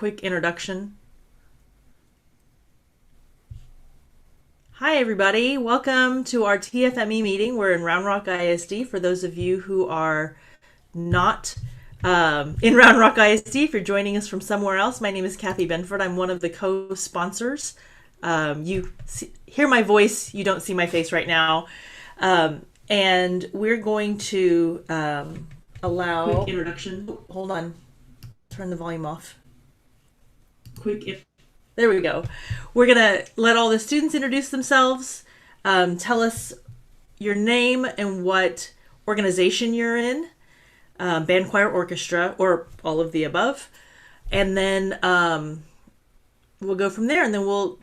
quick introduction. Hi, everybody. Welcome to our TFME meeting. We're in Round Rock ISD. For those of you who are not in Round Rock ISD, if you're joining us from somewhere else, my name is Kathy Benford. I'm one of the co-sponsors. Hear my voice. You don't see my face right now. And we're going to allow... Quick introduction. Oh, hold on. Turn the volume off. There we go. We're going to let all the students introduce themselves, tell us your name and what organization you're in, band, choir, orchestra, or all of the above. And then we'll go from there, and then we'll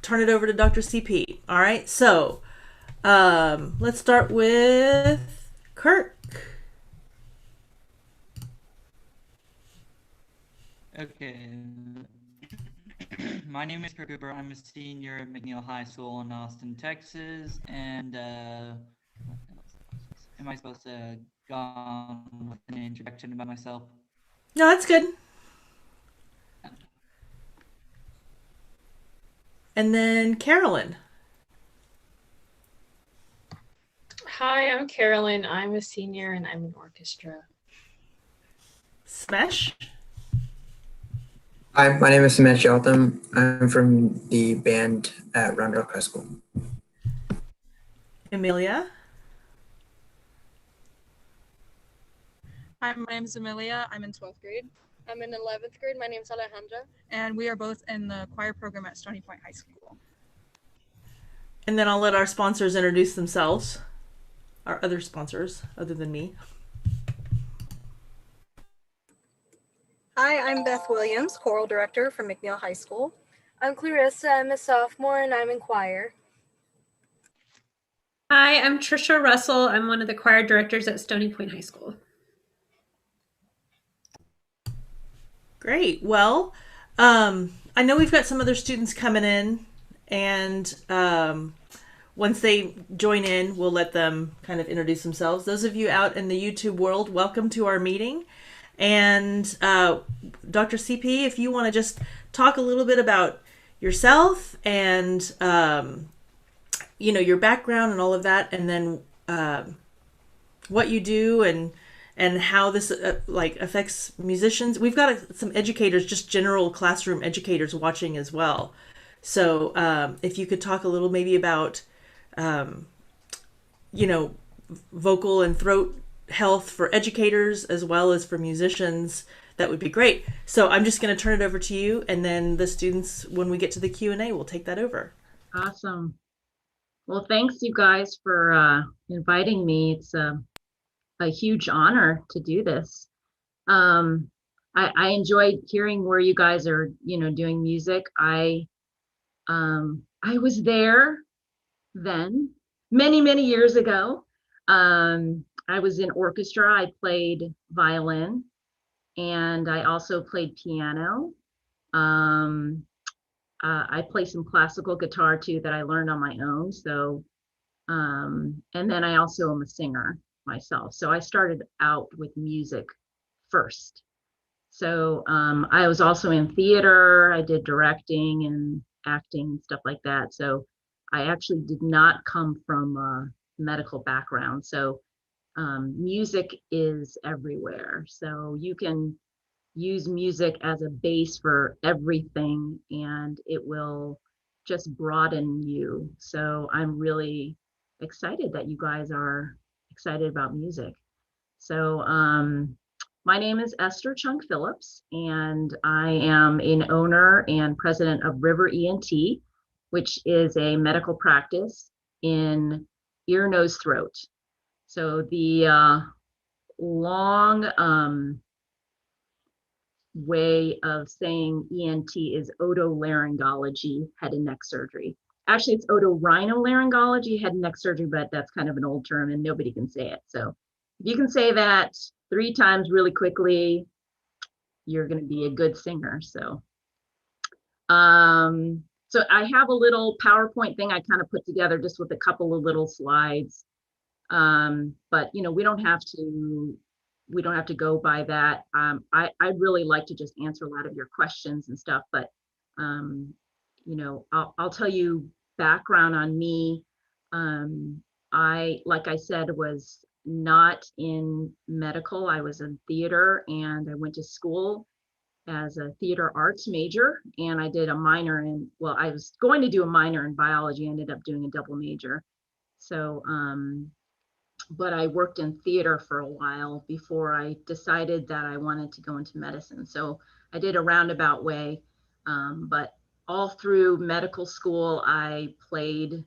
turn it over to Dr. CP. All right, so let's start with Kirk. Okay. My name is Kirk Cooper. I'm a senior at McNeil High School in Austin, Texas. And what else am I supposed to go on with an introduction about myself? No, that's good. And then Carolyn. Hi, I'm Carolyn. I'm a senior and I'm in orchestra. Smesh. Hi, my name is Smesh Yaltham. I'm from the band at Round Rock High School. Amelia. Hi, my name is Amelia. I'm in 12th grade. I'm in 11th grade. My name is Alejandra. And we are both in the choir program at Stony Point High School. And then I'll let our sponsors introduce themselves. Our other sponsors, other than me. Hi, I'm Beth Williams, choral director from McNeil High School. I'm Clarissa. I'm a sophomore and I'm in choir. Hi, I'm Trisha Russell. I'm one of the choir directors at Stony Point High School. Great. Well, I know we've got some other students coming in, and once they join in, we'll let them kind of introduce themselves. Those of you out in the YouTube world, welcome to our meeting. And Dr. CP, if you want to just talk a little bit about yourself and your background and all of that, and then what you do and how this affects musicians. We've got some educators, just general classroom educators watching as well. So if you could talk a little maybe about vocal and throat health for educators as well as for musicians, that would be great. So I'm just going to turn it over to you, and then the students, when we get to the Q&A, will take that over. Awesome. Well, thanks you guys for inviting me. It's a huge honor to do this. I enjoyed hearing where you guys are, doing music. I was there then many years ago. I was in orchestra. I played violin, and I also played piano. I play some classical guitar too that I learned on my own. So, and then I also am a singer myself. So I started out with music first. So I was also in theater. I did directing and acting and stuff like that. So I actually did not come from a medical background. So music is everywhere. So you can use music as a base for everything, and it will just broaden you. So I'm really excited that you guys are excited about music. So my name is Esther Cheung-Phillips, and I am an owner and president of River ENT, which is a medical practice in ear, nose, throat. So the long way of saying ENT is otolaryngology, head and neck surgery. Actually, it's otorhinolaryngology, head and neck surgery, but that's kind of an old term and nobody can say it. So if you can say that 3 times really quickly, you're going to be a good singer. So so I have a little PowerPoint thing I kind of put together just with a couple of little slides. But we don't have to we don't have to go by that. I'd really like to just answer a lot of your questions and stuff, but you know, I'll tell you background on me. Like I said, was not in medical. I was in theater, and I went to school as a theater arts major, and I did a minor in, well, I was going to do a minor in biology, ended up doing a double major. So, but I worked in theater for a while before I decided that I wanted to go into medicine. So I did a roundabout way, but all through medical school, I played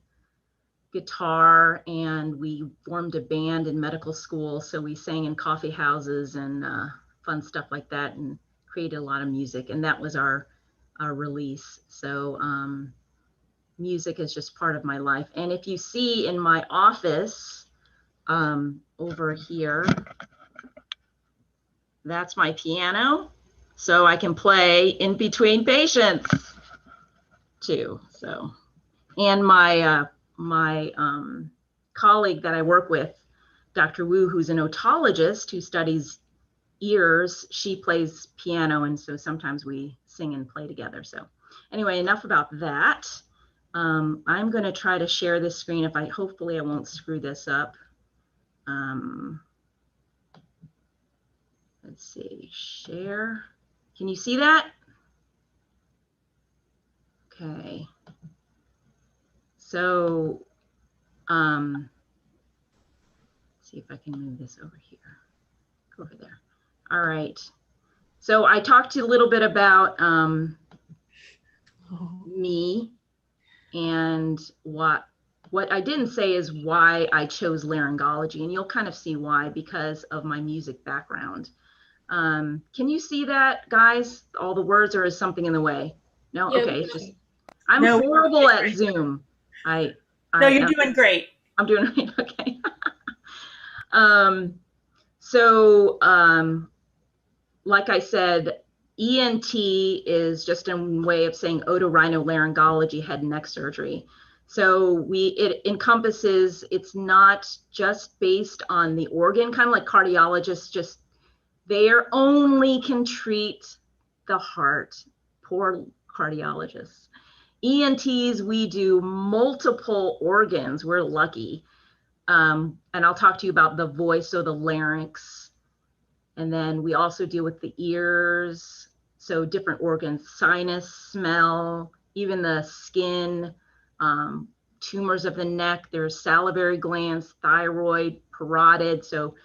guitar, and we formed a band in medical school. So we sang in coffee houses and fun stuff like that, and created a lot of music. And that was our release. So music is just part of my life. And if you see in my office over here, that's my piano. So I can play in between patients too. So, and my colleague that I work with, Dr. Wu, who's an otologist who studies ears, she plays piano, and so sometimes we sing and play together. So anyway, enough about that. I'm going to try to share this screen. Hopefully I won't screw this up. Let's see, share. Can you see that? Okay. So, see if I can move this over here. Go over there. All right. So I talked a little bit about me, and what I didn't say is why I chose laryngology, and you'll kind of see why, because of my music background. Can you see that, guys? All the words, or is something in the way? No? Yeah, Okay, it's just, I'm horrible at Zoom. No, you're doing great. I'm doing great, okay. So, like I said, ENT is just a way of saying otorhinolaryngology, head and neck surgery. So it encompasses, it's not just based on the organ, kind of like cardiologists, just they only can treat the heart. Poor cardiologists. ENTs, we do multiple organs. We're lucky. And I'll talk to you about the voice, so the larynx. And then we also deal with the ears, so different organs, sinus, smell, even the skin, tumors of the neck. There's salivary glands, thyroid, parotid. So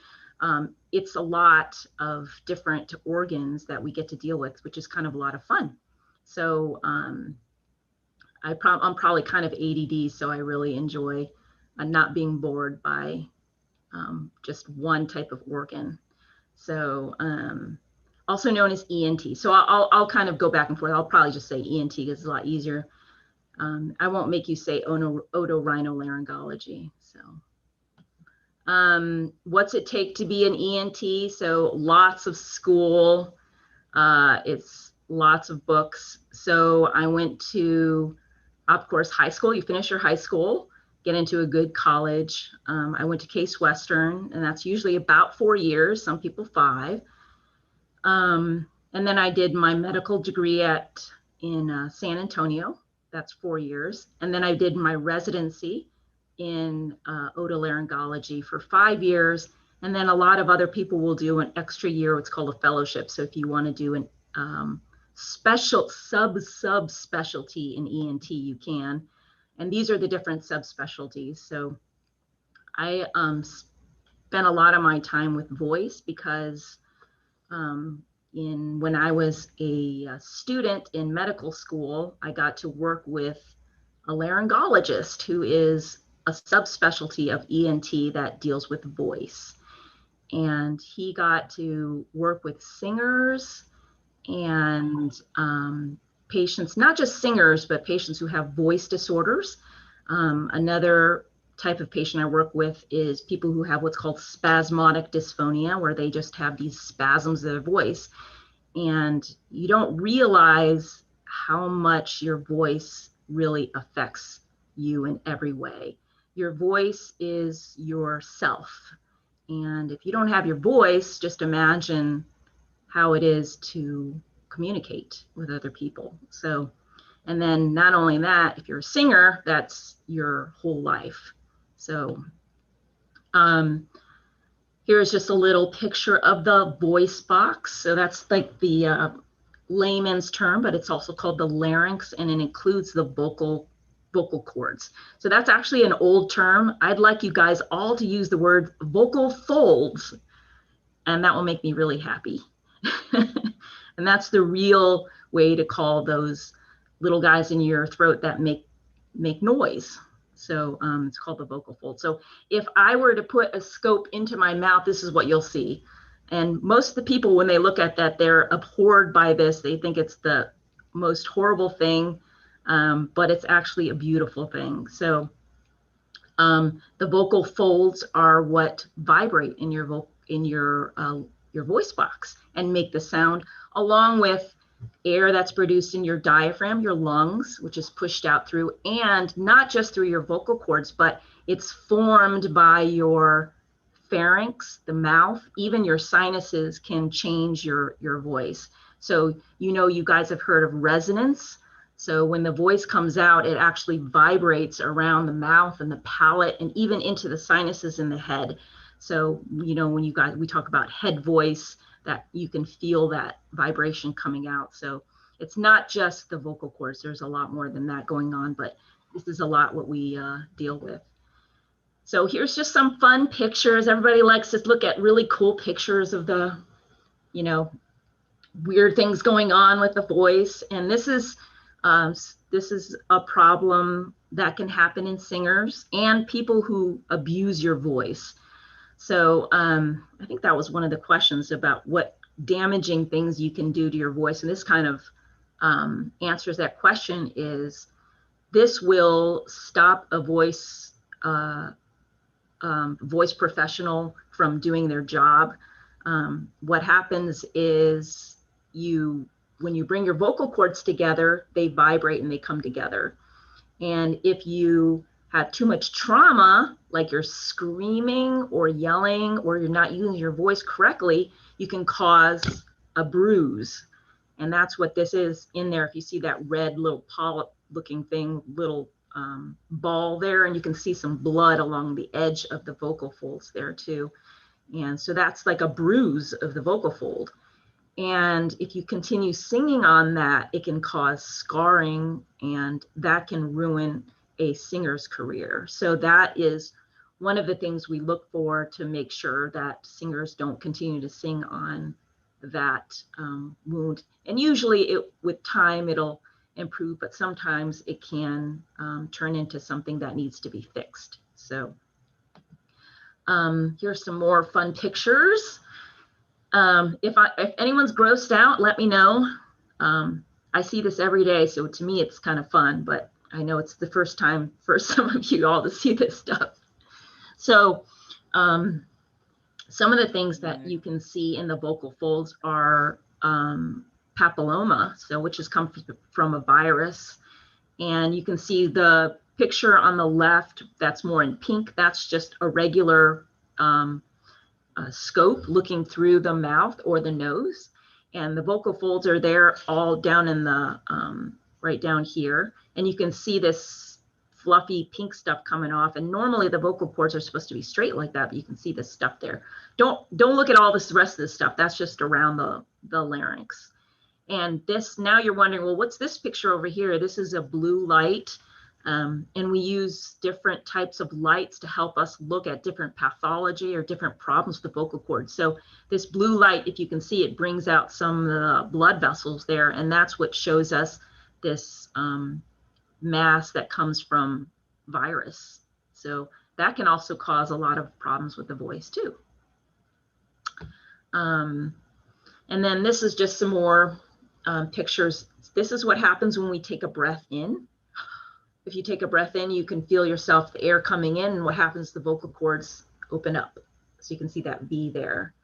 it's a lot of different organs that we get to deal with, which is kind of a lot of fun. So I'm probably kind of ADD, so I really enjoy not being bored by just one type of organ. So also known as ENT. So I'll kind of go back and forth. I'll probably just say ENT because it's a lot easier. I won't make you say otorhinolaryngology. So what's it take to be an ENT? So lots of school. It's lots of books. So I went to, of course, high school. You finish your high school, get into a good college. I went to Case Western, and that's usually about 4 years, some people 5. And then I did my medical degree in San Antonio. That's 4 years. And then I did my residency in otolaryngology for 5 years. And then a lot of other people will do an extra year, what's called a fellowship. So if you want to do an special subspecialty in ENT, you can. And these are the different subspecialties. So I spent a lot of my time with voice because when I was a student in medical school, I got to work with a laryngologist who is a subspecialty of ENT that deals with voice. And he got to work with singers and patients, not just singers, but patients who have voice disorders. Another type of patient I work with is people who have what's called spasmodic dysphonia, where they just have these spasms of their voice. And you don't realize how much your voice really affects you in every way. Your voice is yourself. And if you don't have your voice, just imagine how it is to communicate with other people. So, and then not only that, if you're a singer, that's your whole life. So here's just a little picture of the voice box. So that's like the layman's term, but it's also called the larynx, and it includes the vocal cords. So that's actually an old term. I'd like you guys all to use the word vocal folds, and that will make me really happy. And that's the real way to call those little guys in your throat that make noise. So it's called the vocal fold. So if I were to put a scope into my mouth, this is what you'll see. And most of the people, when they look at that, they're abhorred by this. They think it's the most horrible thing, but it's actually a beautiful thing. So the vocal folds are what vibrate in your voice box and make the sound, along with air that's produced in your diaphragm, your lungs, which is pushed out through, and not just through your vocal cords, but it's formed by your pharynx, the mouth. Even your sinuses can change your voice. So, you guys have heard of resonance. So when the voice comes out, it actually vibrates around the mouth and the palate and even into the sinuses in the head. So, when we talk about head voice, that you can feel that vibration coming out. So it's not just the vocal cords. There's a lot more than that going on, but this is a lot what we deal with. So here's just some fun pictures. Everybody likes to look at really cool pictures of the, weird things going on with the voice. And this is a problem that can happen in singers and people who abuse your voice. So I think that was one of the questions about what damaging things you can do to your voice. And this kind of answers that question. Is this will stop a voice professional from doing their job. What happens is when you bring your vocal cords together, they vibrate and they come together. And if you have too much trauma, like you're screaming or yelling, or you're not using your voice correctly, you can cause a bruise. And that's what this is in there. If you see that red little polyp looking thing, little ball there, and you can see some blood along the edge of the vocal folds there too. And so that's like a bruise of the vocal fold. And if you continue singing on that, it can cause scarring, and that can ruin a singer's career. So that is one of the things we look for to make sure that singers don't continue to sing on that wound. And usually with time, it'll improve, but sometimes it can turn into something that needs to be fixed. So here's some more fun pictures. If anyone's grossed out, let me know. I see this every day, so to me it's kind of fun, but I know it's the first time for some of you all to see this stuff. So some of the things that you can see in the vocal folds are papilloma, which has come from a virus. And you can see the picture on the left that's more in pink. That's just a regular scope looking through the mouth or the nose. And the vocal folds are there all down in the, right down here. And you can see this fluffy pink stuff coming off. And normally the vocal cords are supposed to be straight like that, but you can see this stuff there. Don't look at all this rest of this stuff. That's just around the larynx. And this, now you're wondering, well, what's this picture over here? This is a blue light. And we use different types of lights to help us look at different pathology or different problems with the vocal cords. So this blue light, if you can see, it brings out some of the blood vessels there, and that's what shows us this mass that comes from virus. So that can also cause a lot of problems with the voice too. And then this is just some more pictures. This is what happens when we take a breath in. If you take a breath in, you can feel yourself, the air coming in, and what happens, the vocal cords open up. So you can see that V there.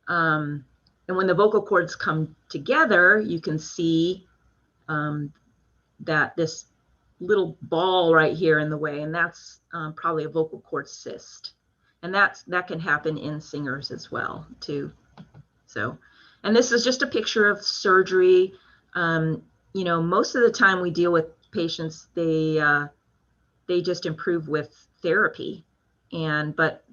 And when the vocal cords come together, you can see that this little ball right here in the way, and that's probably a vocal cord cyst. And that can happen in singers as well too. So, and this is just a picture of surgery. You know, most of the time we deal with patients, they just improve with therapy, but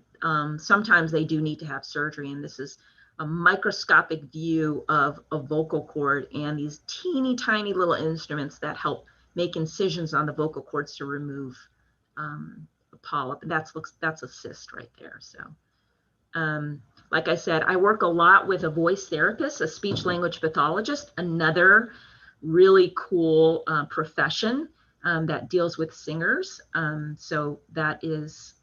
sometimes they do need to have surgery. And this is a microscopic view of a vocal cord and these teeny tiny little instruments that help make incisions on the vocal cords to remove a polyp. And that's a cyst right there. So like I said, I work a lot with a voice therapist, a speech language pathologist, another really cool profession that deals with singers. So that is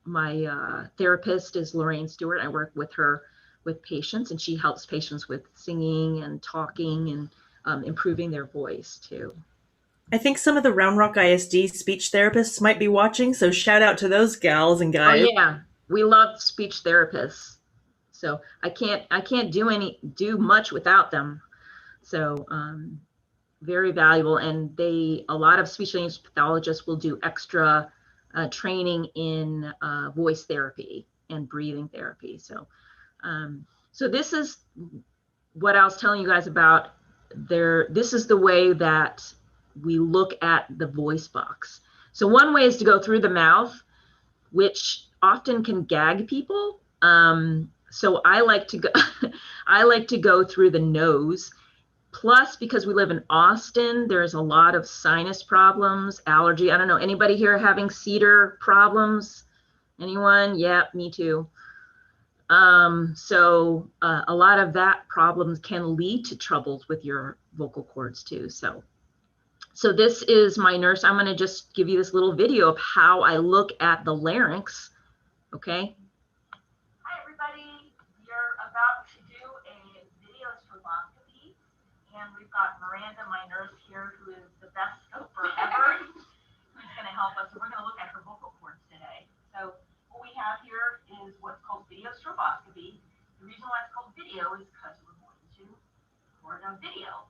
my therapist is Lorraine Stewart. I work with her with patients, and she helps patients with singing and talking and improving their voice too. I think some of the Round Rock ISD speech therapists might be watching, so shout out to those gals and Oh guys. yeah, we love speech therapists. So I can't do much without them. So very valuable, and a lot of speech language pathologists will do extra training in voice therapy and breathing therapy. So so this is what I was telling you guys about. This is the way that we look at the voice box. So one way is to go through the mouth, which often can gag people. So I like to go I like to go through the nose. Plus, because we live in Austin, there's a lot of sinus problems, allergy. I don't know, anybody here having cedar problems? Anyone? Yeah, me too. So a lot of that problems can lead to troubles with your vocal cords too. So this is my nurse. I'm going to just give you this little video of how I look at the larynx. Okay. Hi, everybody. We're about to do a video stroboscopy, and we've got Miranda, my nurse here, who is the best scoper ever, who's going to help us. So we're going to look at her vocal cords today. So what we have here is what's called video stroboscopy. The reason why it's called video is because we're going to record a video.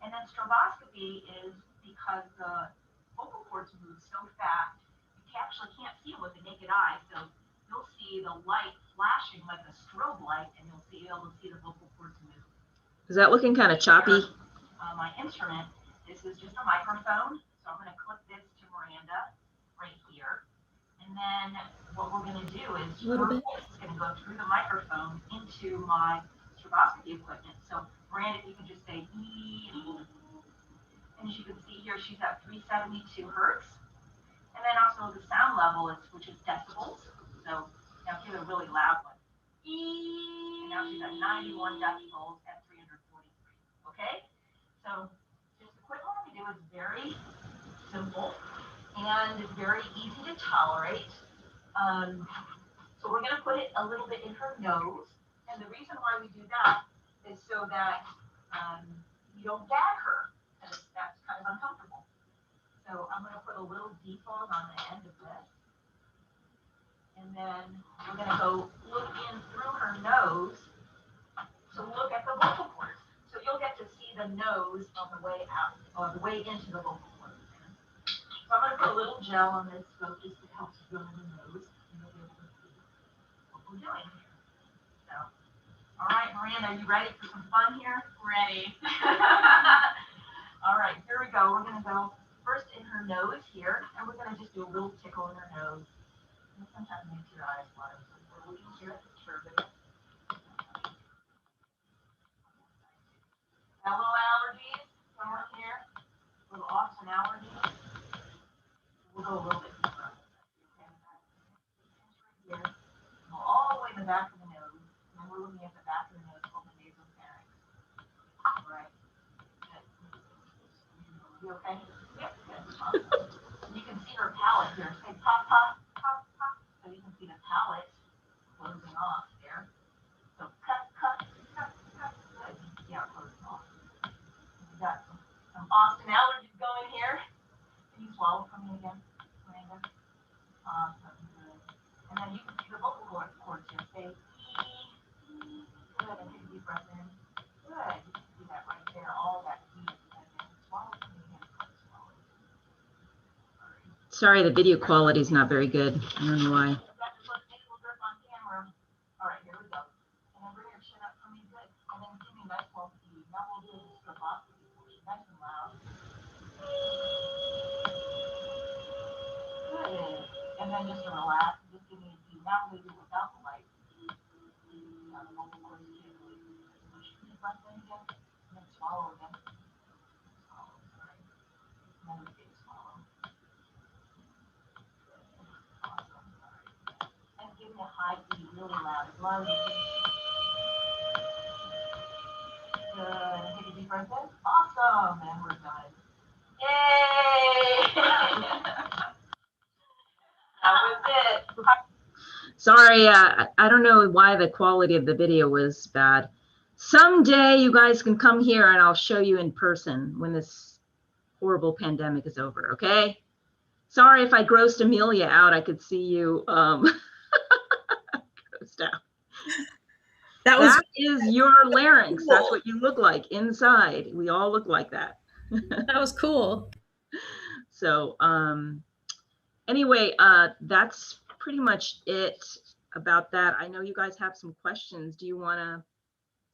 And then stroboscopy is because the vocal cords move so fast, you actually can't see them with the naked eye. So you'll see the light flashing like a strobe light, and you'll be able to see the vocal cords move. Is that looking kind of choppy? My instrument, this is just a microphone. So I'm going to clip this to Miranda right here. And then what we're going to do is her voice is going to go through the microphone into my stroboscopy equipment. So Miranda, if you can just say E, and as you can see here, she's at 372 hertz. And then also the sound level which is decibels. So now give a really loud one. E. And now she's at 91 decibels at 343. Okay? So this equipment we do is very simple and very easy to tolerate. So we're going to put it a little bit in her nose. And the reason why we do that is so that you don't gag her. Because that's kind of uncomfortable. So I'm going to put a little default on the end of this. And then we're going to go look in through her nose to look at the vocal cords. So you'll get to see the nose on the way out, or the way into the vocal cords. So I'm going to put a little gel on this scope just to help you go in the nose. And you'll be able to see what we're doing here. So, all right, Miranda, are you ready for some fun here? Ready. All right, here we go. We're going to go first in her nose here, and we're going to just do a little tickle in her nose. And sometimes makes your eyes water, so we're looking here at the turbid. Got a little allergies, someone here, a little Austin allergies. We'll go a little bit deeper. Here, go all the way to the back of the nose, and then we're looking at the back of the nose called the nasopharynx. All right. Good. You okay? Yep. Good. Awesome. You can see her palate here. Say pop, pop, pop, pop. So you can see the palate closing off there. So cut, cut, cut, cut. Good. You can see how it closes off. We got some Austin allergies going here. Can you swallow for me again, Miranda? Awesome. Good. And then you can see the vocal cords here. Say E. Good. And take a deep breath in. Good. You can see that right there. All that E. Swallow for me again. Swallow. Sorry, the video quality is not very good. I don't know why. And then just relax, just give me a deep. Now we do without the light. Vocal cords can't really push the breath in again, and then swallow again. Swallow, sorry. And then a big swallow. Awesome, sorry. And give me a high E, really loud, as loud as you can. Good, and take a deep breath in. Awesome, and we're done. Yay! That was it. Sorry, I don't know why the quality of the video was bad. Someday you guys can come here and I'll show you in person when this horrible pandemic is over, okay? Sorry if I grossed Amelia out. I could see you grossed out. That is your larynx. Cool. That's what you look like inside. We all look like that. That was cool. So anyway, that's pretty much it about that. I know you guys have some questions. Do you want to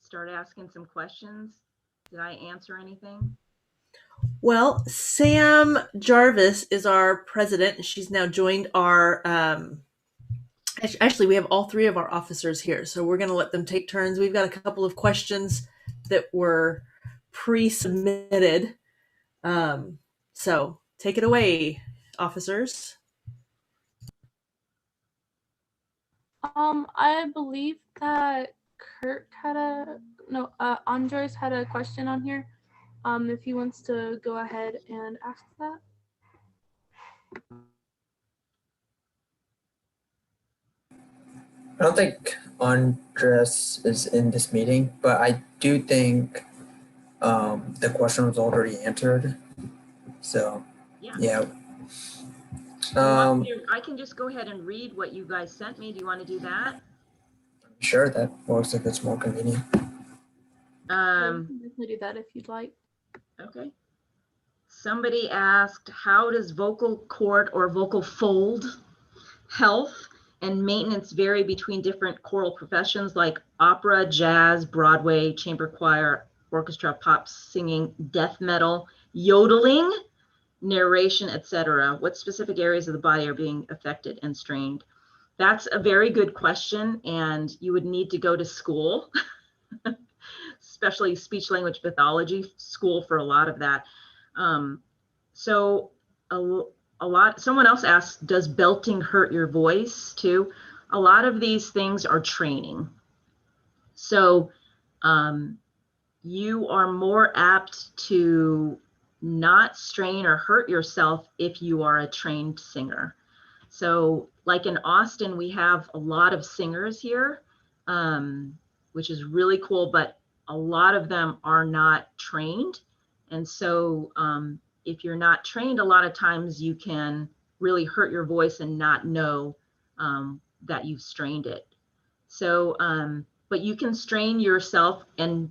start asking some questions? Did I answer anything? Well, Sam Jarvis is our president. She's now joined our. Actually, we have all three of our officers here, so we're going to let them take turns. We've got a couple of questions that were pre-submitted. So take it away, officers. I believe that Kurt had Andres had a question on here. If he wants to go ahead and ask that. I don't think Andres is in this meeting, but I do think the question was already answered. So yeah. I can just go ahead and read what you guys sent me. Do you want to do that? Sure, that works if it's more convenient. You can definitely do that if you'd like. Okay. Somebody asked, how does vocal cord or vocal fold health and maintenance vary between different choral professions like opera, jazz, Broadway, chamber choir, orchestra, pop singing, death metal, yodeling, narration, etc.? What specific areas of the body are being affected and strained? That's a very good question, and you would need to go to school, especially speech language pathology school for a lot of that. So someone else asked, does belting hurt your voice too? A lot of these things are training. So you are more apt to not strain or hurt yourself if you are a trained singer. So like in Austin, we have a lot of singers here, which is really cool, but a lot of them are not trained. And so if you're not trained, a lot of times you can really hurt your voice and not know that you've strained it. So, but you can strain yourself and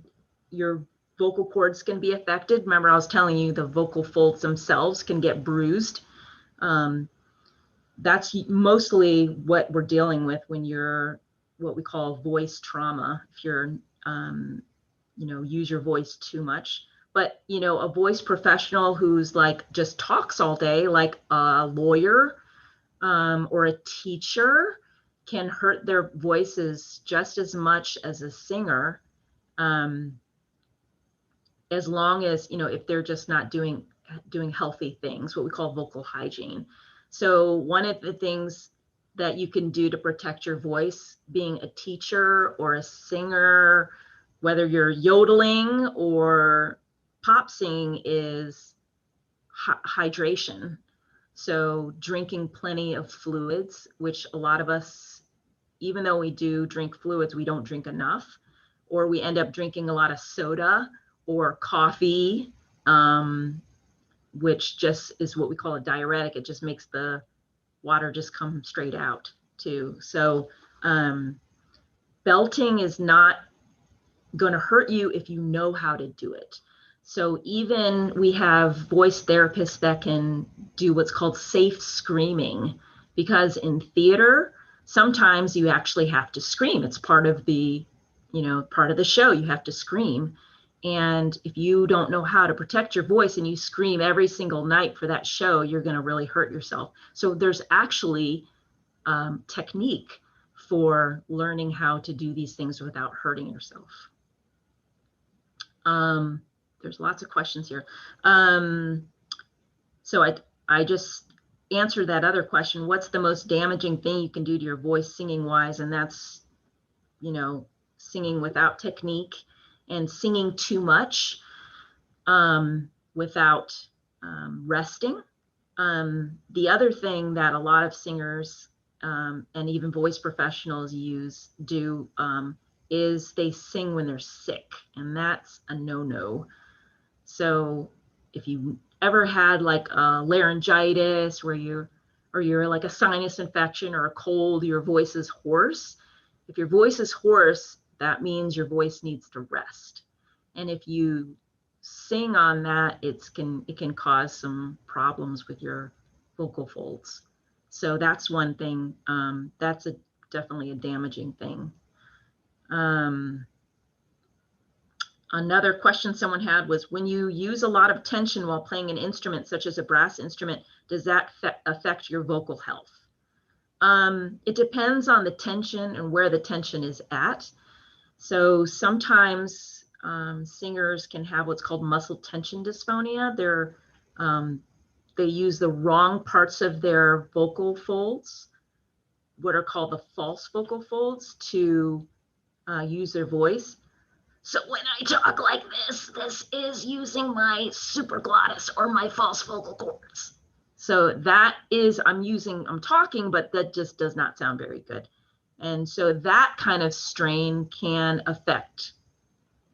your vocal cords can be affected. Remember, I was telling you the vocal folds themselves can get bruised. That's mostly what we're dealing with when you're what we call voice trauma. If you're, use your voice too much. But, a voice professional who's like just talks all day, like a lawyer or a teacher, can hurt their voices just as much as a singer, as long as, if they're just not doing healthy things, what we call vocal hygiene. So one of the things that you can do to protect your voice, being a teacher or a singer, whether you're yodeling or pop singing, is hydration. So drinking plenty of fluids, which a lot of us, even though we do drink fluids, we don't drink enough, or we end up drinking a lot of soda or coffee, which just is what we call a diuretic. It just makes the water just come straight out too. So belting is not going to hurt you if you know how to do it. So even we have voice therapists that can do what's called safe screaming, because in theater, sometimes you actually have to scream. It's part of the, part of the show. You have to scream. And if you don't know how to protect your voice and you scream every single night for that show, you're going to really hurt yourself. So there's actually technique for learning how to do these things without hurting yourself. There's lots of questions here. So I just answered that other question. What's the most damaging thing you can do to your voice singing wise? And that's, singing without technique and singing too much without resting. The other thing that a lot of singers and even voice professionals do is they sing when they're sick, and that's a no-no. So if you ever had like a laryngitis or you're like a sinus infection or a cold, your voice is hoarse. If your voice is hoarse, that means your voice needs to rest. And if you sing on that, it can cause some problems with your vocal folds. So that's one thing. That's definitely a damaging thing. Another question someone had was, when you use a lot of tension while playing an instrument, such as a brass instrument, does that affect your vocal health? It depends on the tension and where the tension is at. So sometimes singers can have what's called muscle tension dysphonia. They use the wrong parts of their vocal folds, what are called the false vocal folds, to use their voice. So when I talk like this is using my supraglottis or my false vocal cords. So that is, I'm talking, but that just does not sound very good. And so that kind of strain can affect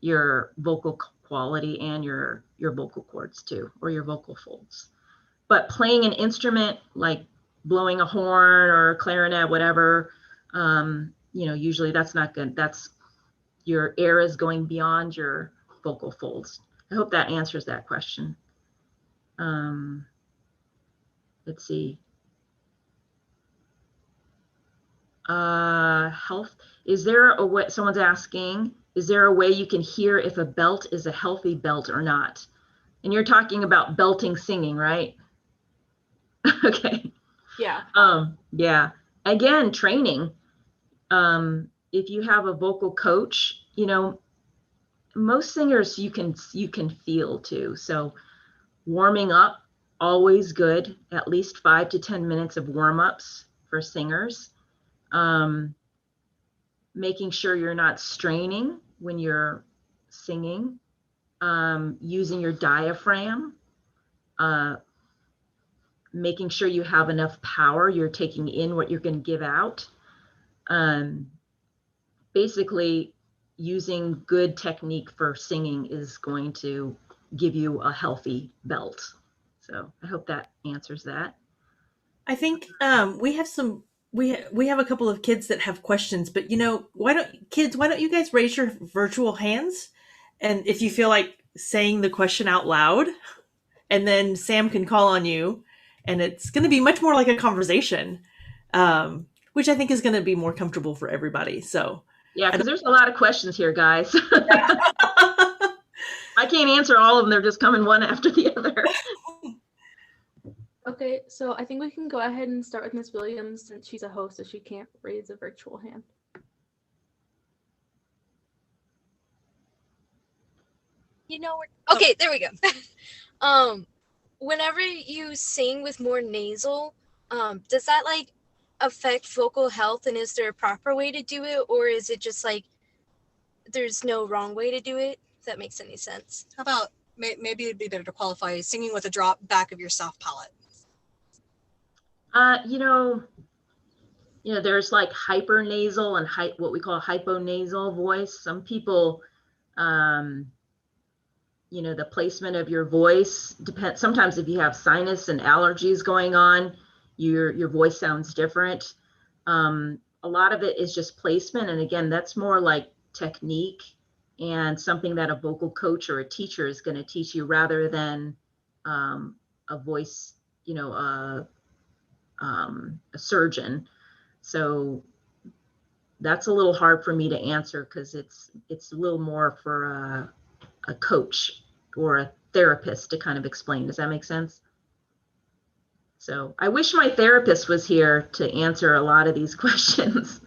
your vocal quality and your vocal cords too, or your vocal folds. But playing an instrument like blowing a horn or a clarinet, whatever, usually that's not good. That's your air is going beyond your vocal folds. I hope that answers that question. Let's see. Health. Is there a way, someone's asking, is there a way you can hear if a belt is a healthy belt or not? And you're talking about belting singing, right? Okay. Yeah. Yeah. Again, training. If you have a vocal coach, most singers you can feel too. So warming up, always good. At least 5 to 10 minutes of warm-ups for singers. Making sure you're not straining when you're singing. Using your diaphragm. Making sure you have enough power. You're taking in what you're going to give out. Basically, using good technique for singing is going to give you a healthy belt. So I hope that answers that. I think we have a couple of kids that have questions, but why don't you guys raise your virtual hands, and if you feel like saying the question out loud, and then Sam can call on you, and it's going to be much more like a conversation, which I think is going to be more comfortable for everybody. So yeah, because there's a lot of questions here, guys. I can't answer all of them. They're just coming one after the other. Okay, so I think we can go ahead and start with Miss Williams, since she's a host, so she can't raise a virtual hand. Okay, there we go. Whenever you sing with more nasal, does that like affect vocal health, and is there a proper way to do it, or is it just like there's no wrong way to do it? If that makes any sense. How about maybe it'd be better to qualify singing with a drop back of your soft palate? There's like hypernasal and what we call hyponasal voice. Some people, the placement of your voice depends. Sometimes if you have sinus and allergies going on, your voice sounds different. A lot of it is just placement. And again, that's more like technique. and something that a vocal coach or a teacher is going to teach you rather than a voice, a surgeon. So that's a little hard for me to answer because it's a little more for a coach or a therapist to kind of explain. Does that make sense? So I wish my therapist was here to answer a lot of these questions.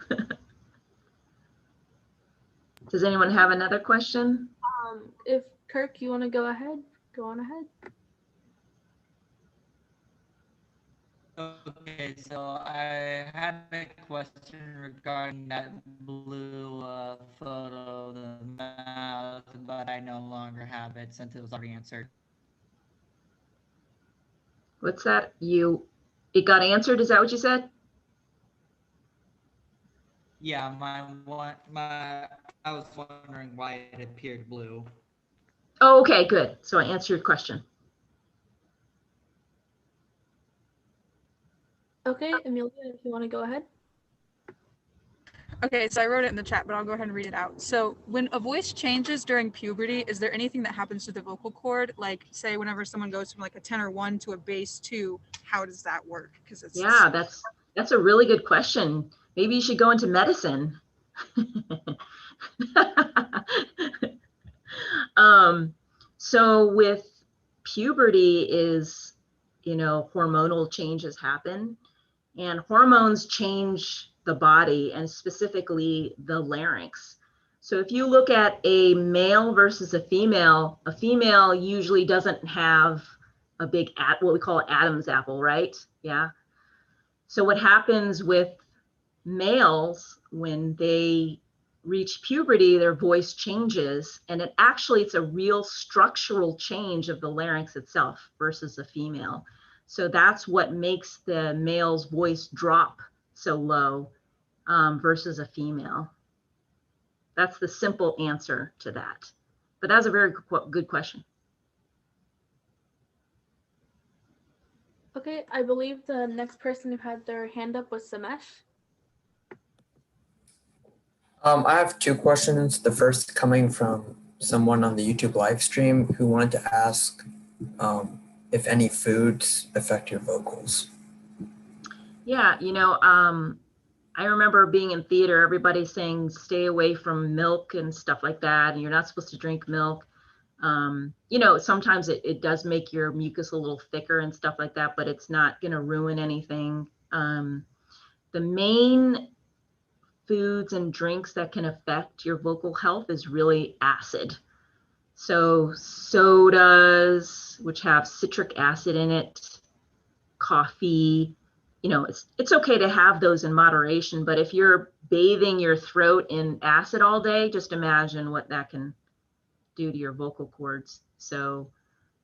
Does anyone have another question? If Kirk, you want to go ahead, go on ahead. Okay, so I had a question regarding that blue photo of the mouth, but I no longer have it since it was already answered. What's that? It got answered? Is that what you said? Yeah, I was wondering why it appeared blue. Oh, okay, good. So I answered your question. Okay, Amelia, if you want to go ahead. Okay, so I wrote it in the chat, but I'll go ahead and read it out. So when a voice changes during puberty, is there anything that happens to the vocal cord? Like, say, whenever someone goes from like a tenor 1 to a bass 2, how does that work? Because it's that's a really good question. Maybe you should go into medicine. So with puberty is, hormonal changes happen, and hormones change the body and specifically the larynx. So if you look at a male versus a female usually doesn't have a big, what we call Adam's apple, right? Yeah. So what happens with males when they reach puberty, their voice changes, and it's a real structural change of the larynx itself versus a female. So that's what makes the male's voice drop so low versus a female. That's the simple answer to that. But that's a very good question. Okay, I believe the next person who had their hand up was Samesh. I have two questions. The first coming from someone on the YouTube live stream who wanted to ask if any foods affect your vocals. Yeah, I remember being in theater, everybody saying stay away from milk and stuff like that, and you're not supposed to drink milk. Sometimes it does make your mucus a little thicker and stuff like that, but it's not going to ruin anything. The main foods and drinks that can affect your vocal health is really acid. So sodas, which have citric acid in it, coffee, it's okay to have those in moderation, but if you're bathing your throat in acid all day, just imagine what that can do to your vocal cords. So,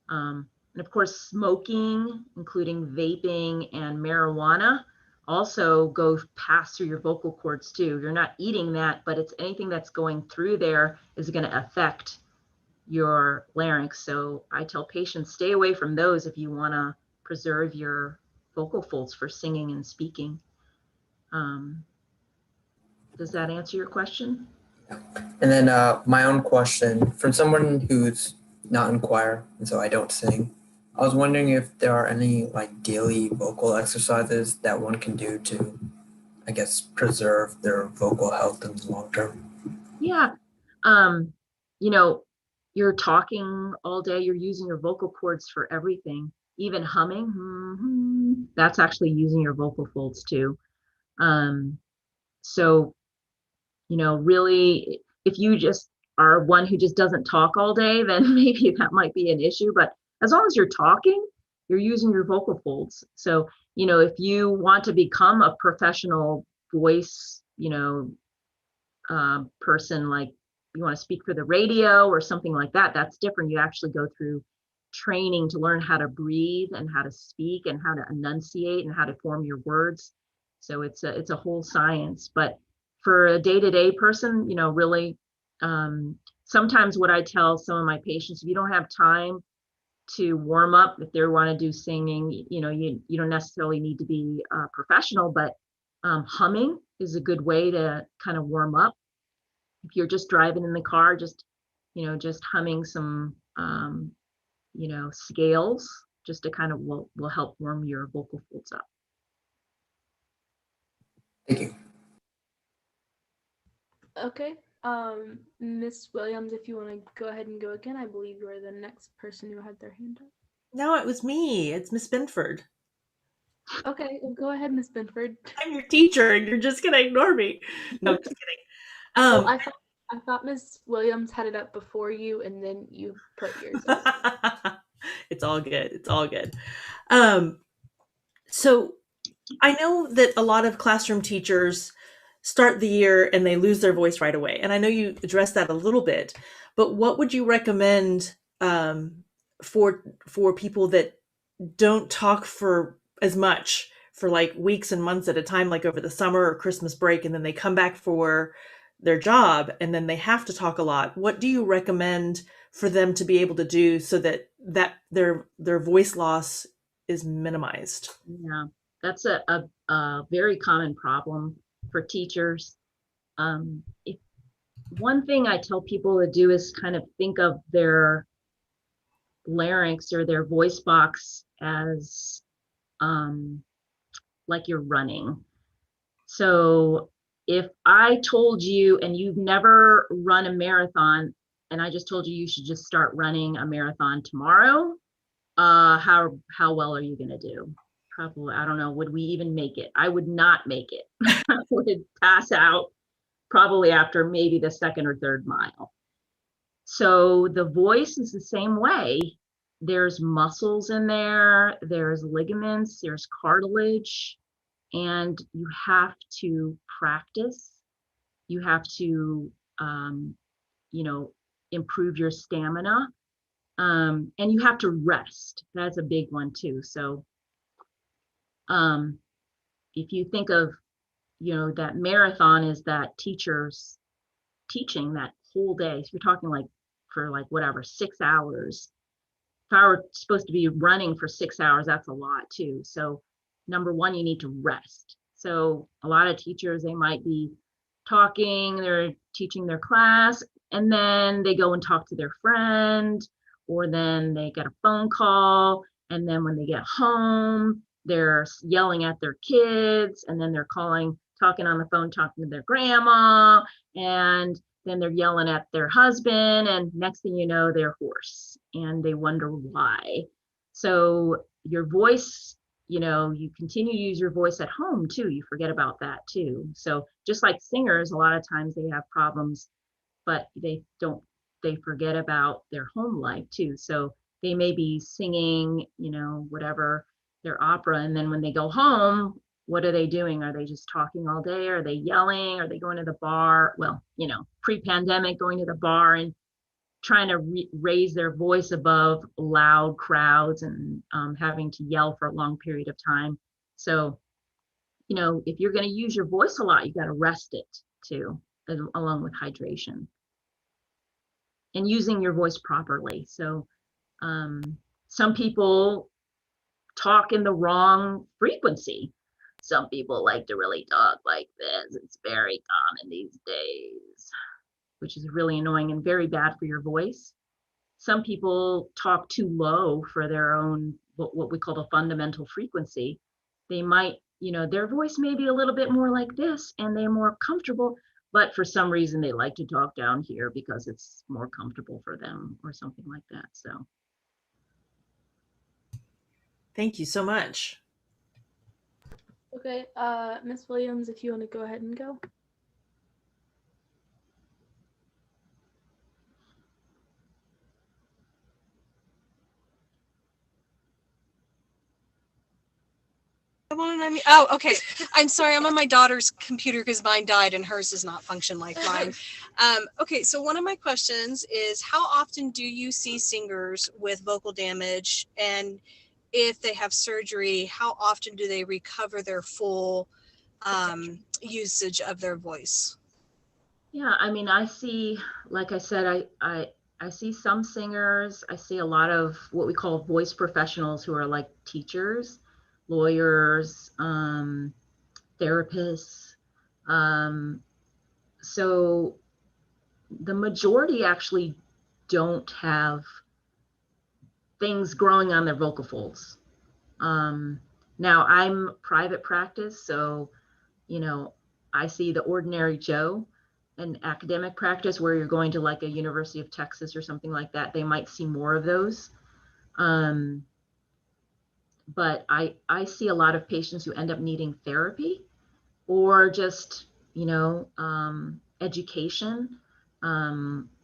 and of course, smoking, including vaping and marijuana, also pass through your vocal cords too. You're not eating that, but it's anything that's going through there is going to affect your larynx. So I tell patients, stay away from those if you want to preserve your vocal folds for singing and speaking. Does that answer your question? And then my own question from someone who's not in choir, and so I don't sing. I was wondering if there are any like daily vocal exercises that one can do to, I guess, preserve their vocal health in the long term. Yeah. You're talking all day, you're using your vocal cords for everything, even humming, that's actually using your vocal folds too. So, really, if you just are one who just doesn't talk all day, then maybe that might be an issue. But as long as you're talking, you're using your vocal folds. So, if you want to become a professional voice, person, like you want to speak for the radio or something like that, that's different. You actually go through training to learn how to breathe and how to speak and how to enunciate and how to form your words. So it's a whole science. But for a day-to-day person, really, sometimes what I tell some of my patients, if you don't have time to warm up, if they want to do singing, you don't necessarily need to be professional, but humming is a good way to kind of warm up. If you're just driving in the car, just just humming some, scales just to kind of will help warm your vocal folds up. Thank you. Okay. Miss Williams, if you want to go ahead and go again, I believe you are the next person who had their hand up. No, it was me. It's Miss Binford. Okay, well, go ahead, Miss Binford. I'm your teacher, and you're just gonna ignore me. No, just kidding. Well, I thought Miss Williams had it up before you, and then you put yours up. It's all good. It's all good. So I know that a lot of classroom teachers start the year and they lose their voice right away. And I know you addressed that a little bit, but what would you recommend for people that don't talk for as much for like weeks and months at a time, like over the summer or Christmas break, and then they come back for their job and then they have to talk a lot? What do you recommend for them to be able to do so that their voice loss is minimized? Yeah, that's a very common problem for teachers. One thing I tell people to do is kind of think of their larynx or their voice box as like you're running. So if I told you, and you've never run a marathon, and I just told you should just start running a marathon tomorrow, how well are you going to do? Probably, I don't know, would we even make it? I would not make it. I would pass out probably after maybe the second or third mile. So the voice is the same way. There's muscles in there, there's ligaments, there's cartilage, and you have to practice. You have to, improve your stamina, and you have to rest. That's a big one too. So if you think of, that marathon is that teacher's teaching that whole day. So you're talking like for like whatever, 6 hours. If I were supposed to be running for 6 hours, that's a lot too. So number one, you need to rest. So a lot of teachers, they might be talking, they're teaching their class, and then they go and talk to their friend, or then they get a phone call, and then when they get home, they're yelling at their kids, and then they're talking on the phone, talking to their grandma, and then they're yelling at their husband, and next thing you know, they're hoarse and they wonder why. So your voice, you continue to use your voice at home too. You forget about that too. So just like singers, a lot of times they have problems, but they forget about their home life too. So they may be singing, whatever, their opera, and then when they go home, what are they doing? Are they just talking all day? Are they yelling? Are they going to the bar? Well, pre-pandemic, going to the bar and trying to raise their voice above loud crowds and having to yell for a long period of time. So, if you're going to use your voice a lot, you got to rest it too, along with hydration and using your voice properly. So some people talk in the wrong frequency. Some people like to really talk like this. It's very common these days, which is really annoying and very bad for your voice. Some people talk too low for their own, what we call the fundamental frequency. They might, their voice may be a little bit more like this and they're more comfortable, but for some reason they like to talk down here because it's more comfortable for them or something like that. So. Thank you so much. Okay, Miss Williams, if you want to go ahead and go. Oh, okay. I'm sorry. I'm on my daughter's computer because mine died and hers does not function like mine. Okay, so one of my questions is, how often do you see singers with vocal damage? And if they have surgery, how often do they recover their full usage of their voice? Yeah, I mean, I see, like I said, I see some singers. I see a lot of what we call voice professionals who are like teachers, lawyers, therapists. So the majority actually don't have things growing on their vocal folds. Now I'm private practice, so, you know, I see the ordinary Joe. An academic practice where you're going to like a University of Texas or something like that, they might see more of those. But I see a lot of patients who end up needing therapy or just, you know, education,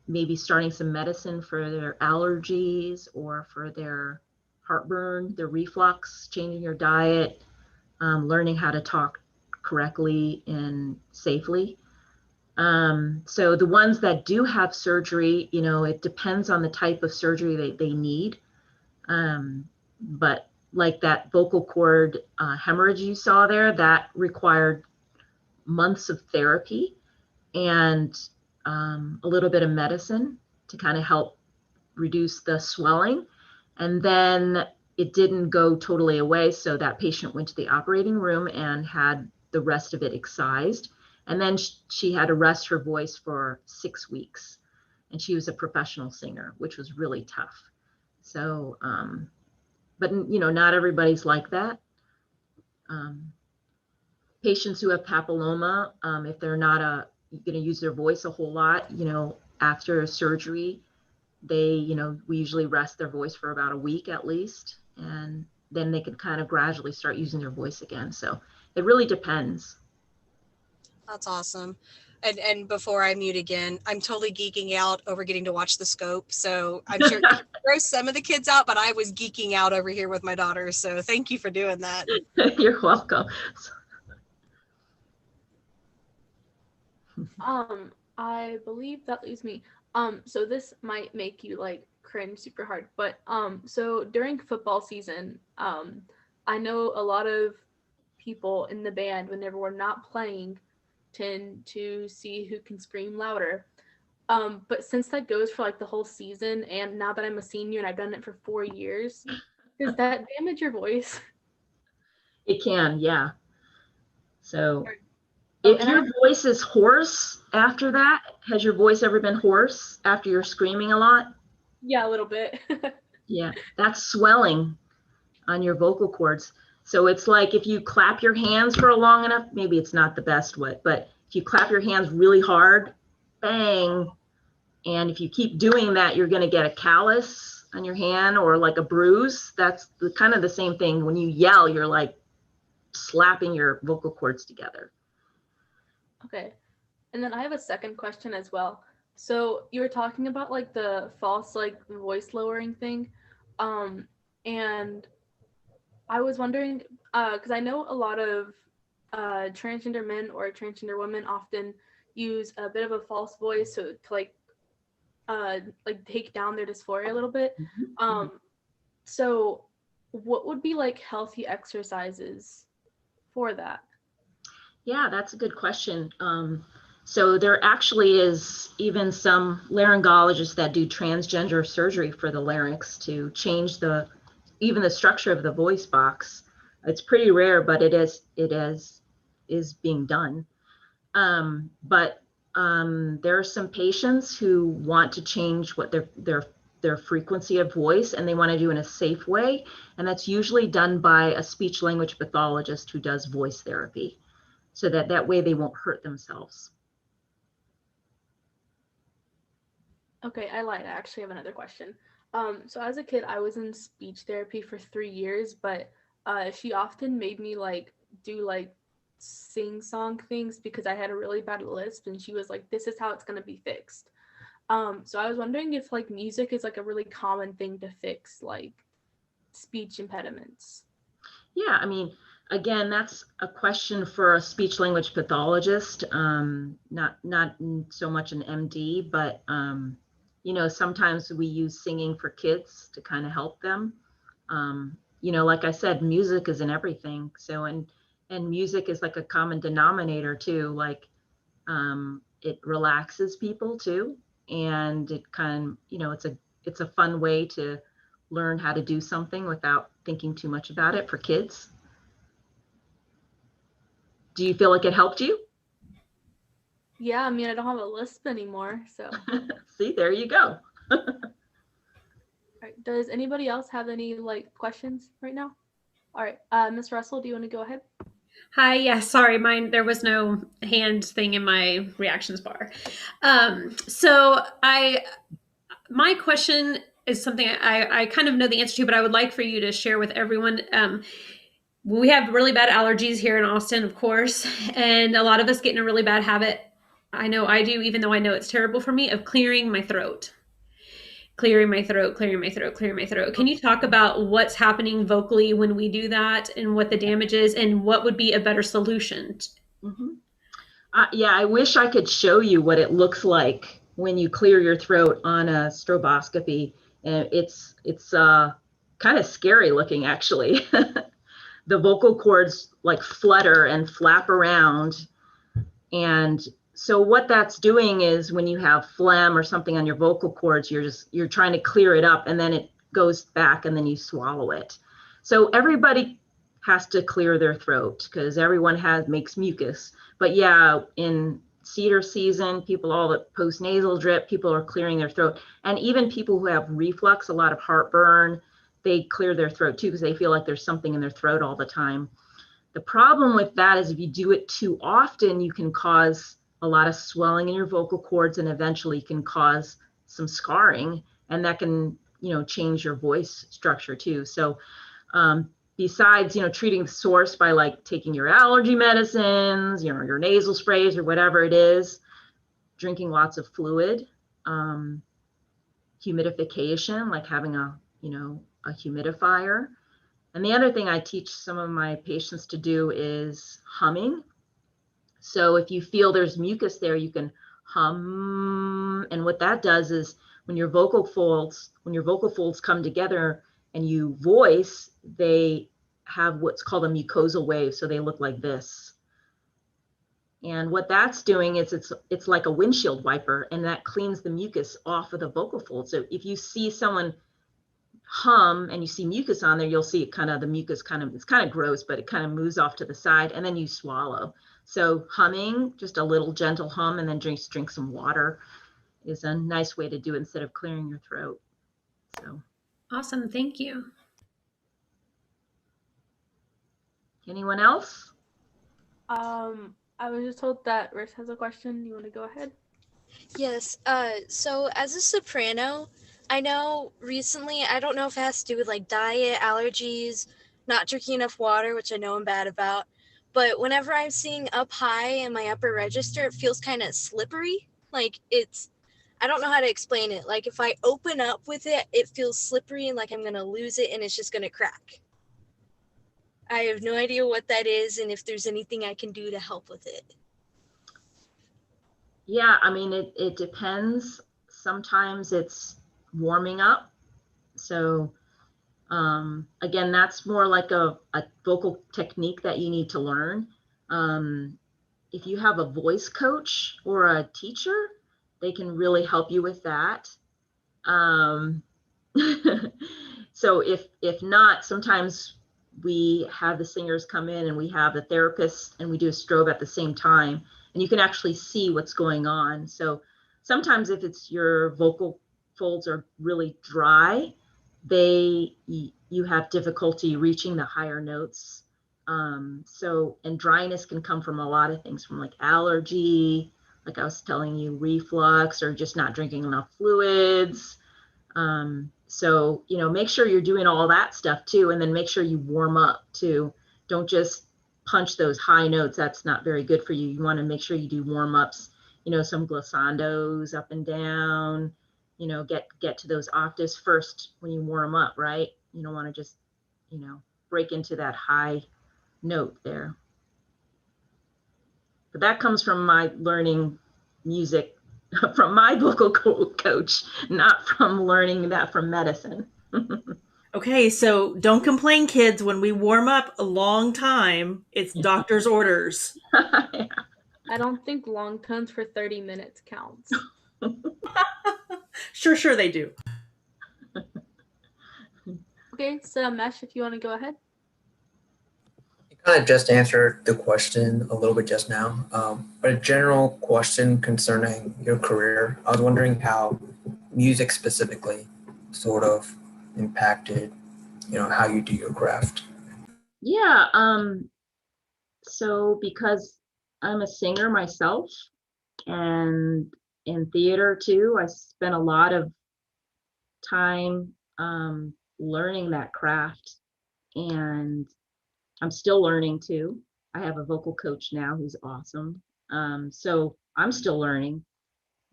maybe starting some medicine for their allergies or for their heartburn, their reflux, changing your diet, learning how to talk correctly and safely. So the ones that do have surgery, you know, it depends on the type of surgery they need. But like that vocal cord hemorrhage you saw there, that required months of therapy and a little bit of medicine to kind of help reduce the swelling. And then it didn't go totally away. So that patient went to the operating room and had the rest of it excised. And then she had to rest her voice for 6 weeks. And she was a professional singer, which was really tough. So, but you know, not everybody's like that. Patients who have papilloma, if they're not going to use their voice a whole lot, you know, after surgery, we usually rest their voice for about a week at least, and then they can kind of gradually start using their voice again. So it really depends. That's awesome. And before I mute again, I'm totally geeking out over getting to watch the scope. So I'm sure it gross some of the kids out, but I was geeking out over here with my daughter. So thank you for doing that. You're welcome. I believe that leaves me. So this might make you like cringe super hard, but so during football season, I know a lot of people in the band, whenever we're not playing, tend to see who can scream louder. But since that goes for like the whole season, and now that I'm a senior and I've done it for 4 years, does that damage your voice? It can, yeah. So if your voice is hoarse after that, has your voice ever been hoarse after you're screaming a lot? Yeah, a little bit. Yeah, that's swelling on your vocal cords. So it's like if you clap your hands for a long enough, maybe it's not the best way, but if you clap your hands really hard, bang, and if you keep doing that, you're going to get a callus on your hand or like a bruise. That's kind of the same thing. When you yell, you're like slapping your vocal cords together. Okay. And then I have a second question as well. So you were talking about like the false like voice lowering thing. And I was wondering, because I know a lot of transgender men or transgender women often use a bit of a false voice to like take down their dysphoria a little bit. So what would be like healthy exercises for that? Yeah, that's a good question. So there actually is even some laryngologists that do transgender surgery for the larynx to change even the structure of the voice box. It's pretty rare, but it is being done. But there are some patients who want to change what their frequency of voice, and they want to do in a safe way. And that's usually done by a speech language pathologist who does voice therapy, so that way they won't hurt themselves. Okay, I lied. I actually have another question. So as a kid, I was in speech therapy for 3 years, but she often made me like do like sing-song things because I had a really bad lisp, and she was like, "This is how it's gonna be fixed." So I was wondering if like music is like a really common thing to fix like speech impediments. Yeah, I mean, again, that's a question for a speech language pathologist, not so much an MD, but sometimes we use singing for kids to kind of help them. Like I said, music is in everything. So and music is like a common denominator too. Like it relaxes people too, and it it's a fun way to learn how to do something without thinking too much about it for kids. Do you feel like it helped you? Yeah, I mean, I don't have a lisp anymore, so. See, there you go. All right. Does anybody else have any like questions right now? All right. Ms. Russell, do you want to go ahead? Hi, yeah, sorry, there was no hand thing in my reactions bar. My question is something I kind of know the answer to, but I would like for you to share with everyone. We have really bad allergies here in Austin, of course, and a lot of us get in a really bad habit. I know I do, even though I know it's terrible for me, of clearing my throat. Clearing my throat, clearing my throat, clearing my throat. Can you talk about what's happening vocally when we do that and what the damage is and what would be a better solution? Yeah, I wish I could show you what it looks like when you clear your throat on a stroboscopy. And it's kind of scary looking, actually. The vocal cords like flutter and flap around. And so what that's doing is when you have phlegm or something on your vocal cords, you're trying to clear it up and then it goes back and then you swallow it. So everybody has to clear their throat because everyone makes mucus. But yeah, in cedar season, people all that postnasal drip, people are clearing their throat. And even people who have reflux, a lot of heartburn, they clear their throat too because they feel like there's something in their throat all the time. The problem with that is if you do it too often, you can cause a lot of swelling in your vocal cords and eventually can cause some scarring, and that can, change your voice structure too. So besides, treating the source by like taking your allergy medicines, your nasal sprays or whatever it is, drinking lots of fluid, humidification, like having a humidifier. And the other thing I teach some of my patients to do is humming. So if you feel there's mucus there, you can hum. And what that does is when your vocal folds come together and you voice, they have what's called a mucosal wave. So they look like this. And what that's doing is it's like a windshield wiper, and that cleans the mucus off of the vocal fold. So if you see someone hum and you see mucus on there, you'll see the mucus it's kind of gross, but it kind of moves off to the side and then you swallow. So humming, just a little gentle hum, and then drink some water is a nice way to do it instead of clearing your throat. So awesome, thank you. Anyone else? I was just told that Riss has a question. You want to go ahead? Yes. So as a soprano, I know recently, I don't know if it has to do with like diet, allergies, not drinking enough water, which I know I'm bad about. But whenever I'm singing up high in my upper register, it feels kind of slippery. Like I don't know how to explain it. Like if I open up with it, it feels slippery and like I'm going to lose it and it's just going to crack. I have no idea what that is and if there's anything I can do to help with it. Yeah, I mean, it depends. Sometimes it's warming up. So again, that's more like a vocal technique that you need to learn. If you have a voice coach or a teacher, they can really help you with that. So if not, sometimes we have the singers come in and we have the therapist and we do a strobe at the same time, and you can actually see what's going on. So sometimes if it's your vocal folds are really dry, you have difficulty reaching the higher notes. And dryness can come from a lot of things, from like allergy, like I was telling you, reflux, or just not drinking enough fluids. So, make sure you're doing all that stuff too, and then make sure you warm up too. Don't just punch those high notes. That's not very good for you. You want to make sure you do warm ups, some glissandos up and down, get to those octaves first when you warm up, right? You don't want to just, break into that high note there. But that comes from my learning music from my vocal coach, not from learning that from medicine. Okay, so don't complain, kids. When we warm up a long time, it's doctor's orders. Yeah. I don't think long tones for 30 minutes counts. Sure they do. Okay, so Mesh, if you want to go ahead. You kind of just answered the question a little bit just now, but a general question concerning your career. I was wondering how music specifically sort of impacted, how you do your craft? Yeah. So because I'm a singer myself and in theater too, I spent a lot of time learning that craft, and I'm still learning too. I have a vocal coach now who's awesome. So I'm still learning,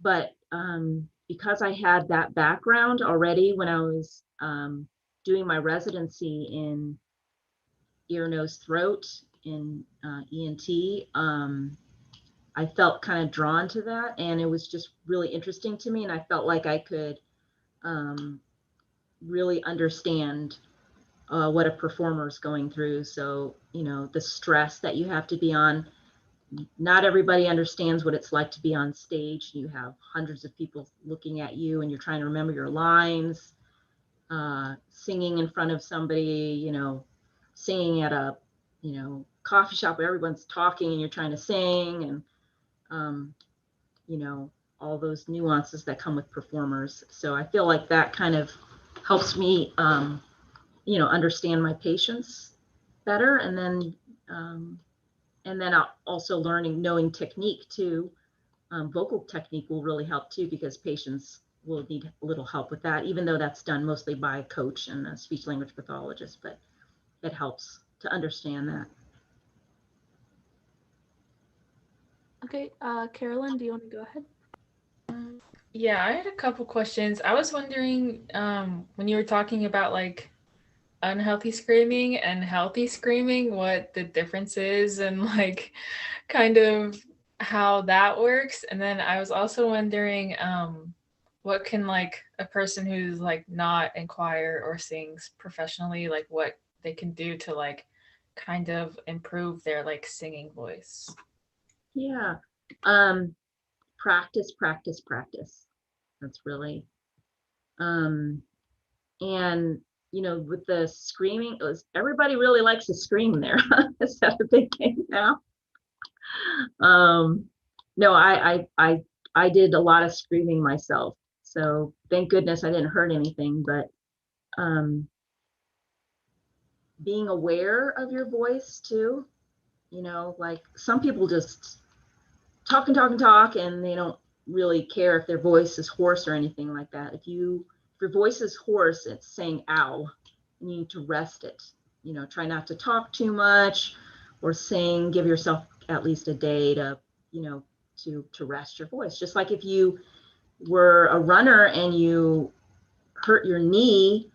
but because I had that background already when I was doing my residency in ear, nose, throat in ENT, I felt kind of drawn to that, and it was just really interesting to me, and I felt like I could really understand what a performer is going through. So, the stress that you have to be on. Not everybody understands what it's like to be on stage. You have hundreds of people looking at you and you're trying to remember your lines, singing in front of somebody, singing at a, coffee shop where everyone's talking and you're trying to sing, and, all those nuances that come with performers. So I feel like that kind of helps me, understand my patients better. And then also knowing technique too. Vocal technique will really help too, because patients will need a little help with that, even though that's done mostly by a coach and a speech language pathologist, but it helps to understand that. Okay, Carolyn, do you want to go ahead? Yeah, I had a couple questions. I was wondering, when you were talking about like unhealthy screaming and healthy screaming, what the difference is and like kind of how that works. And then I was also wondering, what can like a person who's like not in choir or sings professionally, like what they can do to like kind of improve their like singing voice. Yeah. Practice, practice, practice. That's really, and with the screaming, everybody really likes to scream there. Is that a big thing now? No, I did a lot of screaming myself, so thank goodness I didn't hurt anything. But being aware of your voice too, like some people just talk and talk and talk, and they don't really care if their voice is hoarse or anything like that. If your voice is hoarse, it's saying ow. You need to rest it. Try not to talk too much or sing. Give yourself at least a day to, to rest your voice. Just like if you were a runner and you hurt your knee,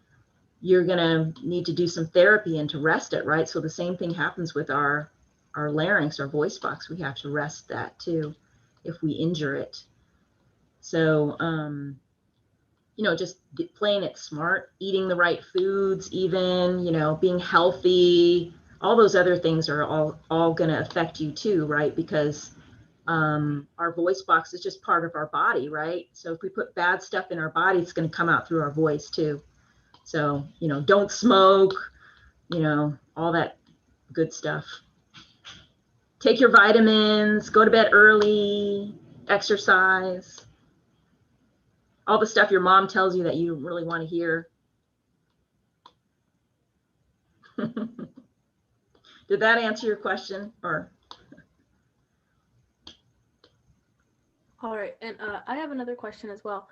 you're gonna need to do some therapy and to rest it, right? So the same thing happens with our larynx, our voice box. We have to rest that too if we injure it. So just playing it smart, eating the right foods, even, being healthy, all those other things are all going to affect you too, right? Because our voice box is just part of our body, right? So if we put bad stuff in our body, it's going to come out through our voice too. So, don't smoke, all that good stuff. Take your vitamins, go to bed early, exercise, all the stuff your mom tells you that you really want to hear. Did that answer your question? Or All right, and I have another question as well.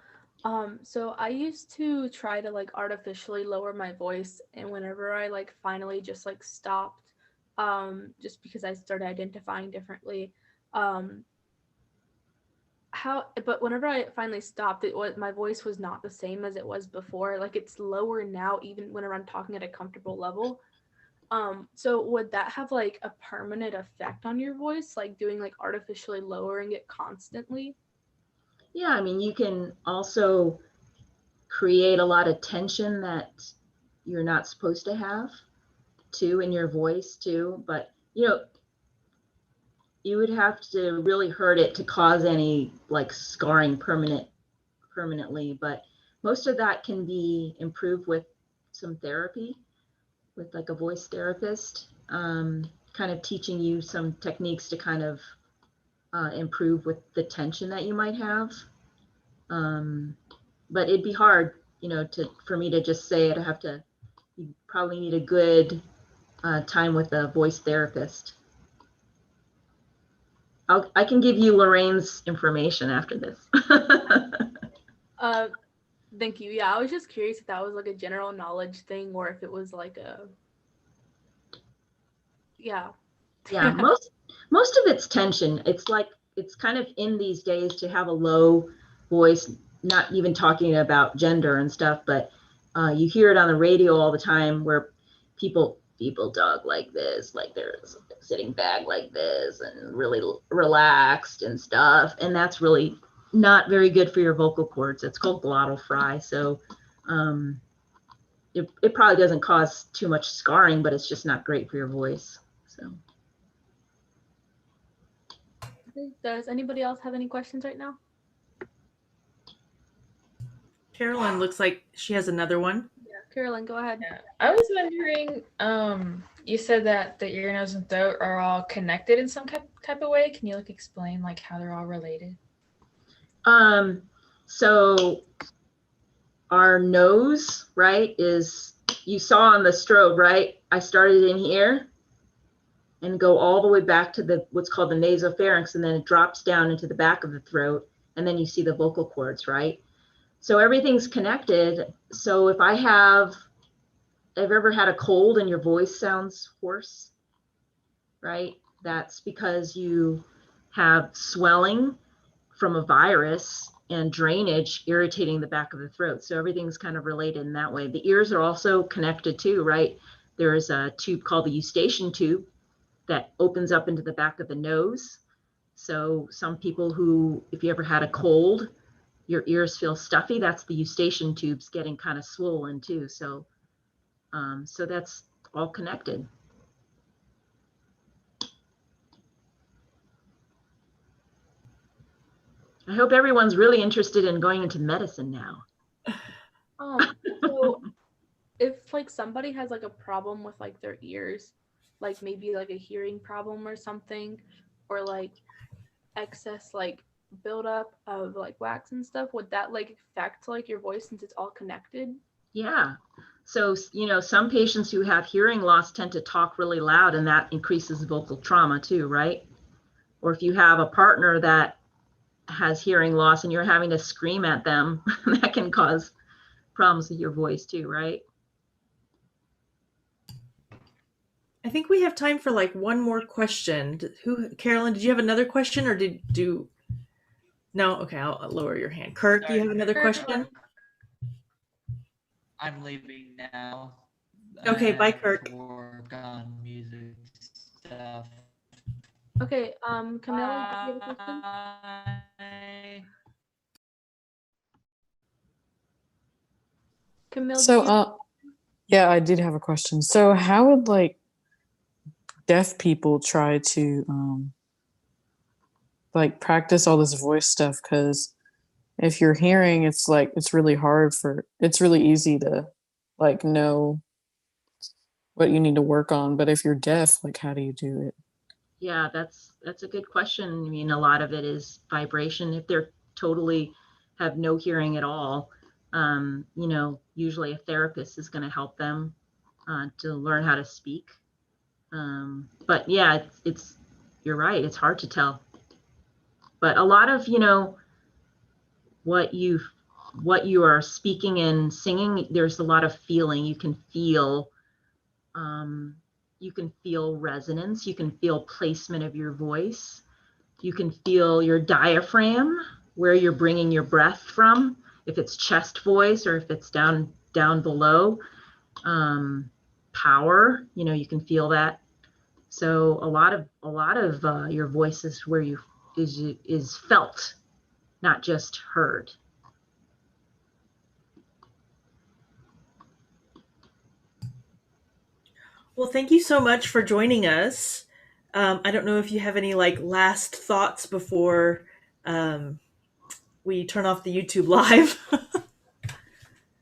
So I used to try to like artificially lower my voice, and whenever I like finally just like stopped, just because I started identifying differently, but whenever I finally stopped, my voice was not the same as it was before. Like it's lower now, even whenever I'm talking at a comfortable level. So would that have like a permanent effect on your voice, like doing like artificially lowering it constantly? yeah, I mean, you can also create a lot of tension that you're not supposed to have too in your voice too. But you would have to really hurt it to cause any like scarring permanently. But most of that can be improved with some therapy, with like a voice therapist, kind of teaching you some techniques to kind of improve with the tension that you might have. but it'd be hard, for me to just say it. You probably need a good time with a voice therapist. I can give you Lorraine's information after this. Thank you. Yeah, I was just curious if that was like a general knowledge thing or if it was like yeah. Most of it's tension. It's kind of in these days to have a low voice, not even talking about gender and stuff, but you hear it on the radio all the time where people talk like this, like they're sitting back like this and really relaxed and stuff, and that's really not very good for your vocal cords. It's called glottal fry. So it probably doesn't cause too much scarring, but it's just not great for your voice. So does anybody else have any questions right now? Carolyn looks like she has another one. Yeah, Carolyn, go ahead. Yeah. I was wondering, you said that the ear, nose, and throat are all connected in some type of way. Can you like explain like how they're all related? So our nose, right, is, you saw on the strobe, right? I started in here and go all the way back to what's called the nasopharynx, and then it drops down into the back of the throat, and then you see the vocal cords, right? So everything's connected. So if I've ever had a cold and your voice sounds hoarse, right? That's because you have swelling from a virus and drainage irritating the back of the throat. So everything's kind of related in that way. The ears are also connected too, right? There's a tube called the eustachian tube that opens up into the back of the nose. So some people who, if you ever had a cold, your ears feel stuffy, that's the eustachian tubes getting kind of swollen too. So, so that's all connected. I hope everyone's really interested in going into medicine now. So if like somebody has like a problem with like their ears, like maybe like a hearing problem or something, or like excess like buildup of like wax and stuff, would that like affect like your voice since it's all connected? Yeah. So, some patients who have hearing loss tend to talk really loud, and that increases vocal trauma too, right? Or if you have a partner that has hearing loss and you're having to scream at them, that can cause problems with your voice too, right? I think we have time for like one more question. Carolyn, did you have another question or no? Okay, I'll lower your hand. Kirk, do you have another question? I'm leaving now. Okay, bye, Kirk. To work on music stuff. Okay, Camilla, do you have a question? Camille, So, yeah, I did have a question. So how would like deaf people try to like practice all this voice stuff? Because if you're hearing, it's like it's really easy to like know what you need to work on. But if you're deaf, like how do you do it? Yeah, that's a good question. I mean, a lot of it is vibration. If they're totally have no hearing at all, usually a therapist is going to help them to learn how to speak. But yeah, you're right. It's hard to tell. But a lot of, what you are speaking and singing, there's a lot of feeling. You can feel resonance. You can feel placement of your voice. You can feel your diaphragm, where you're bringing your breath from, if it's chest voice or if it's down below. Power, you can feel that. So a lot of your voice is where is felt, not just heard. Well, thank you so much for joining us. I don't know if you have any like last thoughts before we turn off the YouTube live.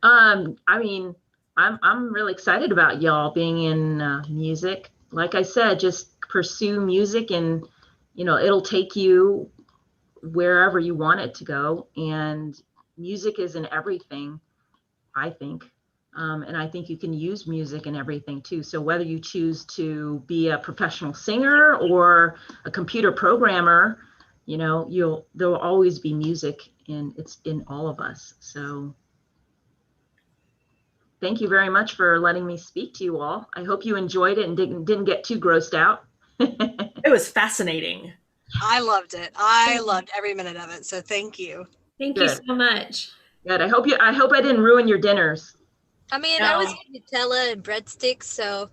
I mean, I'm really excited about y'all being in music. Like I said, just pursue music, and it'll take you wherever you want it to go. And music is in everything, I think. And I think you can use music in everything too. So whether you choose to be a professional singer or a computer programmer, you know, there'll always be music, and it's in all of us. So thank you very much for letting me speak to you all. I hope you enjoyed it and didn't get too grossed out. It was fascinating. I loved it. I loved every minute of it. So thank you. Thank you Good. so much. Good. I hope I didn't ruin your dinners. I mean, No. I was eating Nutella and breadsticks, so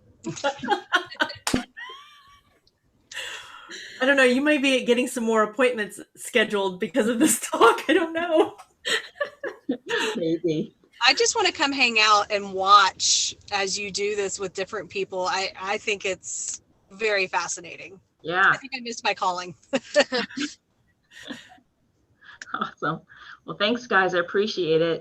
I don't know. You might be getting some more appointments scheduled because of this talk. I don't know. Maybe. I just want to come hang out and watch as you do this with different people. I think it's very fascinating. Yeah. I think I missed my calling. Awesome. Well, thanks, guys. I appreciate it.